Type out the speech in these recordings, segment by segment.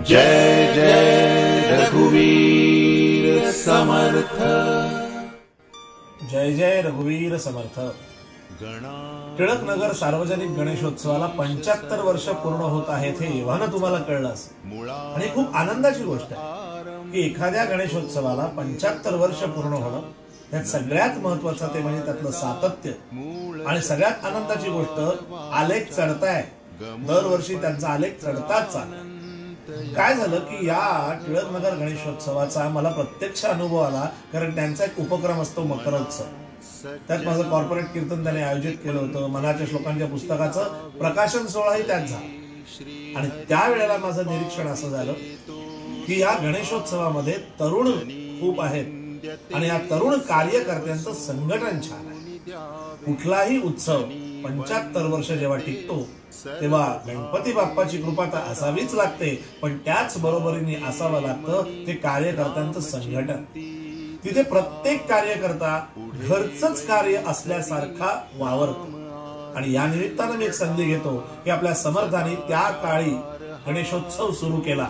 जय जय रघुवीर समर्थ। जय जय रघुवीर समर्थ। टिळकनगर सार्वजनिक गणेशोत्सवाला 75 वर्ष पूर्ण होत आहेत हे एव्हाना तुम्हाला कळलं असेल आणि खूप आनंदाची गोष्ट आहे की एखाद्या गणेशोत्सवाला 75 वर्ष पूर्ण होणं यात सगळ्यात महत्त्वाचं ते म्हणजे त्यातलं सातत्य आणि सगळ्यात आनंदाची गोष्ट आलेख चढताय। दरवर्षी त्यांचा आलेख चढताच चालला। काय झालं की या टिळकनगर गणेशोत्सवाचा मला प्रत्यक्ष अनुभव आला, कारण त्यांचा एक उपक्रम असतो मकरोत्सव। त्यात माझं कॉर्पोरेट कीर्तन त्याने आयोजित केलं होतं। मनाच्या श्लोकांच्या पुस्तकाचं प्रकाशन सोहळाही त्यात झाला आणि त्यावेळेला माझं निरीक्षण असं झालं की या गणेशोत्सवामध्ये तरुण खूप आहेत आणि या तरुण कार्यकर्त्यांचं संघटन छान आहे। कुठलाही उत्सव 75 वर्ष जेव्हा टिकतो तेव्हा गणपती बाप्पाची कृपा तर असावीच लागते, पण त्याच बरोबरीने असावं लागतं ते कार्यकर्त्यांचं संघटन। तिथे प्रत्येक कार्यकर्ता घरचंच कार्य असल्यासारखा वावरतो आणि या निमित्तानं मी एक संधी घेतो की आपल्या समर्थांनी त्या काळी गणेशोत्सव सुरू केला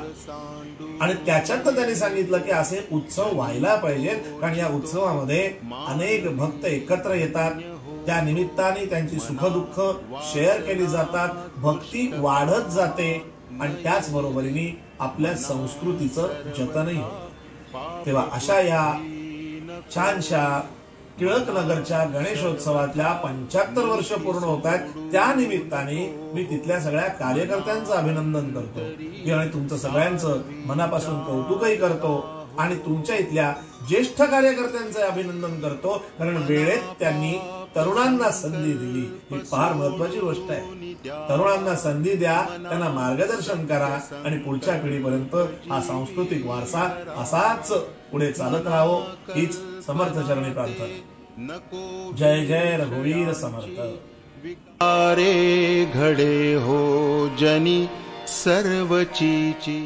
आणि त्याच्यात त्यांनी सांगितलं की असे उत्सव व्हायला पाहिजेत, कारण या उत्सवामध्ये अनेक भक्त एकत्र येतात। त्या निमित्ताने त्यांची सुखदुःख शेअर केली जातात, भक्ती वाढत जाते आणि त्याच बरोबरीने आपल्या संस्कृतीचं जतनही होतं। तेव्हा अशा या छानशा टिळकनगरच्या गणेशोत्सवातल्या 75 वर्ष पूर्ण होत आहेत, त्या निमित्ताने मी तिथल्या सगळ्या कार्यकर्त्यांचं अभिनंदन करतो आणि तुमचं सगळ्यांचं मनापासून कौतुकही करतो आणि तुमच्या इथल्या ज्येष्ठ कार्यकर्त्यांचं अभिनंदन करतो, कारण वेळेत त्यांनी तरुणांना संधी दिली। ही फार महत्वाची गोष्ट आहे। तरुणांना संधी द्या, त्यांना मार्गदर्शन करा आणि पुढच्या पिढीपर्यंत हा सांस्कृतिक वारसा असाच पुढे चालत राहावो हीच समर्थ चरणी प्रार्थना। जय जय रघुवीर समर्थ। विकारे घडे हो जनी सर्वचीची